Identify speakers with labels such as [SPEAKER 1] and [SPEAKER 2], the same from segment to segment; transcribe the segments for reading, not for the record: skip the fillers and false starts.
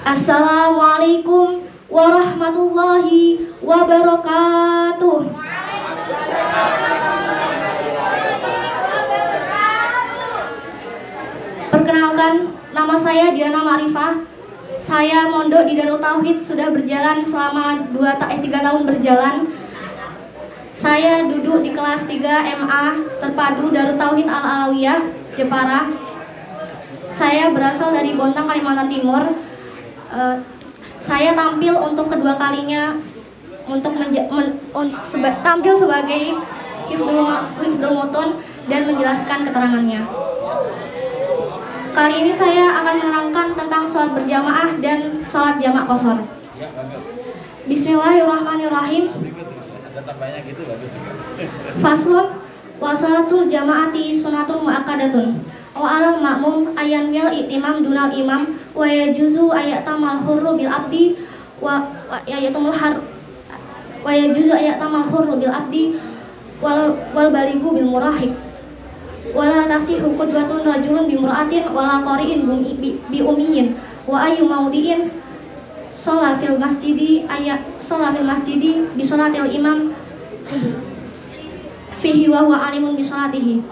[SPEAKER 1] Assalamualaikum warahmatullahi wabarakatuh. Perkenalkan, nama saya Diana Marifah. Saya mondok di Darul Tauhid sudah berjalan selama 3 tahun berjalan. Saya duduk di kelas 3 MA Terpadu Darul Tauhid Al-Alawiyah, Jepara. Saya berasal dari Bontang, Kalimantan Timur. Saya tampil untuk kedua kalinya untuk tampil sebagai Hifdzul Mutun dan menjelaskan keterangannya. Kali ini saya akan menerangkan tentang sholat berjamaah dan sholat jamak qashar. Bismillahirrahmanirrahim. Faslun wa sholatul jamaati sunatun muakkadatun. Wa alal ma'mum ayan yal itimam dunal imam wa yajuzu ayatamal hurru bil abdi wa yajuzu ayatamal hurru bil abdi wal baligu bil murahik. Wala tasihu qudwatun rajulun bimra'atin wala qari'in bi ummiyin wa ayyu maudiin sholat fil masjidi bi sholatil imam fihi wa huwa alimun bi sholatihi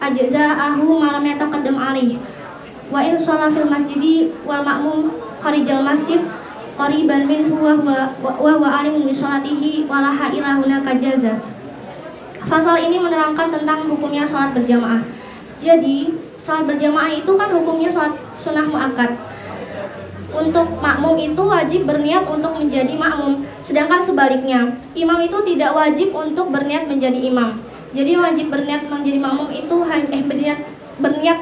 [SPEAKER 1] ajza'ahu ma lam yataqaddam alaihi wa in sholat fil masjidi wal ma'mum kharijal masjid qariban minhu wa huwa alimun bi sholatihi wa laha ila hunaka jaza. Pasal ini menerangkan tentang hukumnya sholat berjamaah. Jadi, sholat berjamaah itu kan hukumnya sholat sunnah muakkad. Untuk makmum itu wajib berniat untuk menjadi makmum. Sedangkan sebaliknya, imam itu tidak wajib untuk berniat menjadi imam. Jadi wajib berniat menjadi makmum itu berniat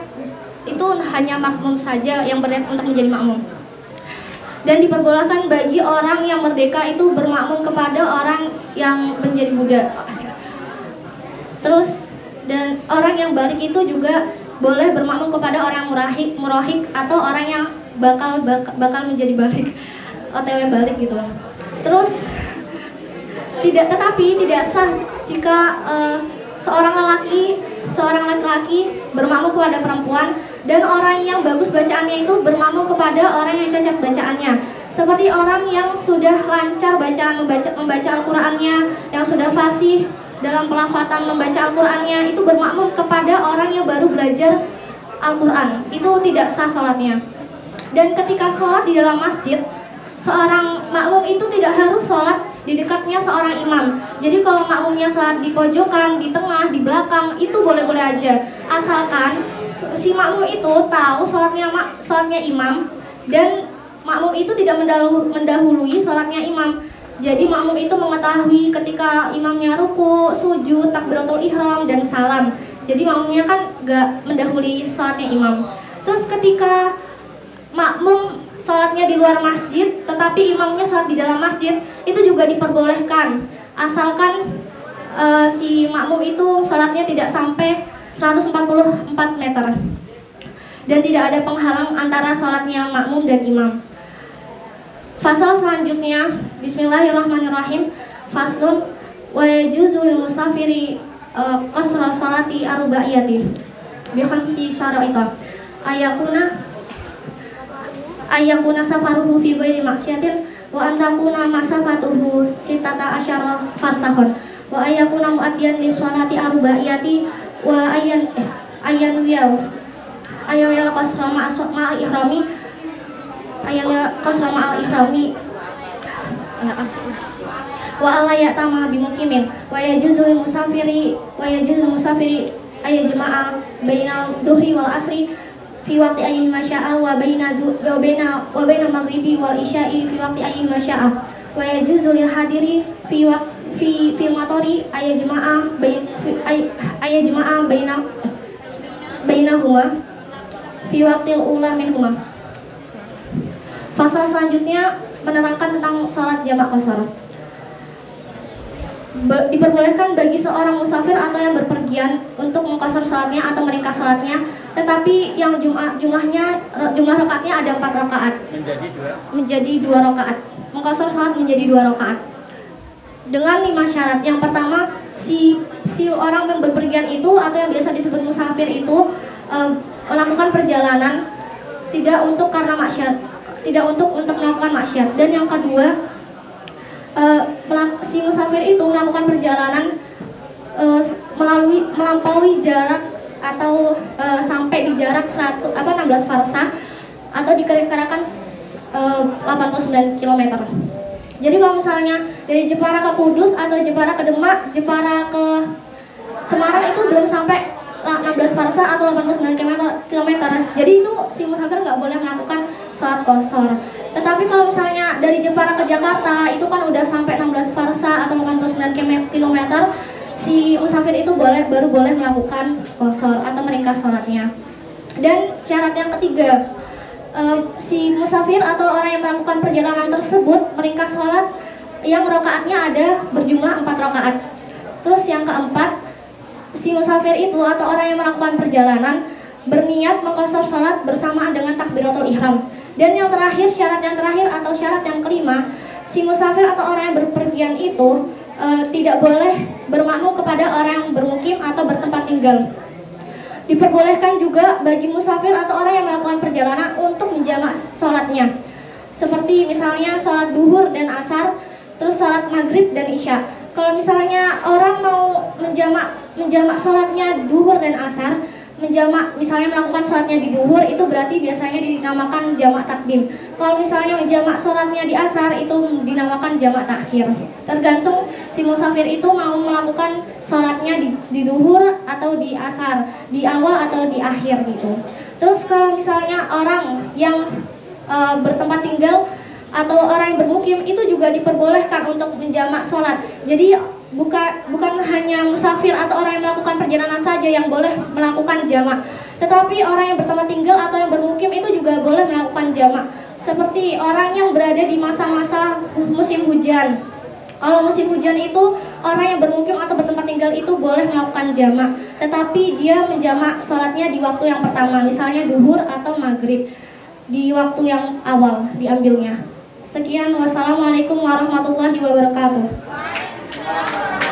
[SPEAKER 1] itu hanya makmum saja yang berniat untuk menjadi makmum. Dan diperbolehkan bagi orang yang merdeka itu bermakmum kepada orang yang menjadi budak. Terus dan orang yang balik itu juga boleh bermakmum kepada orang yang murahik atau orang yang bakal menjadi balik, OTW balik gitu. Terus tetapi tidak sah jika seorang laki-laki bermakmum kepada perempuan dan orang yang bagus bacaannya itu bermakmum kepada orang yang cacat bacaannya. Seperti orang yang sudah lancar membaca Al-Qur'annya, yang sudah fasih dalam pelafatan membaca Al-Qur'annya, itu bermakmum kepada orang yang baru belajar Al-Qur'an. Itu tidak sah sholatnya. Dan ketika sholat di dalam masjid, seorang makmum itu tidak harus sholat di dekatnya seorang imam. Jadi kalau makmumnya sholat di pojokan, di tengah, di belakang, itu boleh-boleh aja. Asalkan si makmum itu tahu sholatnya imam dan makmum itu tidak mendahului sholatnya imam. Jadi makmum itu mengetahui ketika imamnya ruku, sujud, takbiratul ihram, dan salam. Jadi makmumnya kan gak mendahului sholatnya imam. Terus ketika makmum sholatnya di luar masjid, tetapi imamnya sholat di dalam masjid, itu juga diperbolehkan. Asalkan si makmum itu sholatnya tidak sampai 144 meter. Dan tidak ada penghalang antara sholatnya makmum dan imam. Fasal selanjutnya, bismillahirrahmanirrahim. Faslun wa yajuzu lil musafiri qasra sholati arba'iyati bi khamsi syara'ita ayakuna safaruhu fi ghairi maksiatin wa an takuna masafatuhu sittata asyara farsahun wa ayakuna muaddiyan li sholati arba'iyati wa ayan wiyal qasra ma'al ihrami qasra ma'al ihrami wa alla ya'tama bimuqimin wa yajuzul musafiri ayajma'a bainal dhuhri wal asri fi waqti ayyi masya'a wa baina maghribi wal isya'i fi waqti ayyi masya'a wa yajuzul hadiri fi matori ayajma'a bainahuma fi waqtil ula minhuma. Pasal selanjutnya menerangkan tentang sholat jamak qashar. Diperbolehkan bagi seorang musafir atau yang berpergian untuk mengqashar sholatnya atau meringkas sholatnya, tetapi yang jumlah rakaatnya ada 4 rakaat. Menjadi 2 rakaat. Mengqashar sholat menjadi 2 rakaat. Dengan 5 syarat. Yang pertama, si orang yang berpergian itu atau yang biasa disebut musafir itu melakukan perjalanan tidak untuk karena maksiat, tidak untuk melakukan maksiat. Dan yang kedua, si musafir itu melakukan perjalanan melampaui jarak atau sampai di jarak 16 farsah atau diperkirakan 89 km. Jadi kalau misalnya dari Jepara ke Kudus atau Jepara ke Demak, Jepara ke Semarang itu belum sampai 16 farsah atau 89 km. Jadi itu si musafir nggak boleh melakukan sholat qashar. Tetapi kalau misalnya dari Jepara ke Jakarta itu kan udah sampai 16 farsah atau 89 km, si musafir itu baru boleh melakukan qashar atau meringkas sholatnya. Dan syarat yang ketiga, si musafir atau orang yang melakukan perjalanan tersebut meringkas sholat yang rakaatnya ada berjumlah 4 rakaat. Terus yang keempat, si musafir itu atau orang yang melakukan perjalanan berniat mengqashar sholat bersamaan dengan takbiratul ihram. Dan yang terakhir, syarat yang kelima, si musafir atau orang yang berpergian itu tidak boleh bermakmum kepada orang yang bermukim atau bertempat tinggal. Diperbolehkan juga bagi musafir atau orang yang melakukan perjalanan untuk menjamak sholatnya, seperti misalnya sholat duhur dan asar, terus sholat maghrib dan isya. Kalau misalnya orang mau menjamak sholatnya duhur dan asar, misalnya melakukan sholatnya di duhur, itu berarti biasanya dinamakan jamak takdim. Kalau misalnya menjamak sholatnya di asar, itu dinamakan jamak takhir. Tergantung si musafir itu mau melakukan sholatnya di duhur atau di asar, di awal atau di akhir gitu. Terus kalau misalnya orang yang bertempat tinggal atau orang yang bermukim, itu juga diperbolehkan untuk menjamak sholat. Jadi bukan hanya musafir atau orang yang melakukan perjalanan saja yang boleh melakukan jamak, tetapi orang yang bertempat tinggal atau yang bermukim itu juga boleh melakukan jamak. Seperti orang yang berada di masa-masa musim hujan. Kalau musim hujan itu orang yang bermukim atau bertempat tinggal itu boleh melakukan jamak, tetapi dia menjamak sholatnya di waktu yang pertama, misalnya duhur atau maghrib, di waktu yang awal diambilnya. Sekian, wassalamualaikum warahmatullahi wabarakatuh.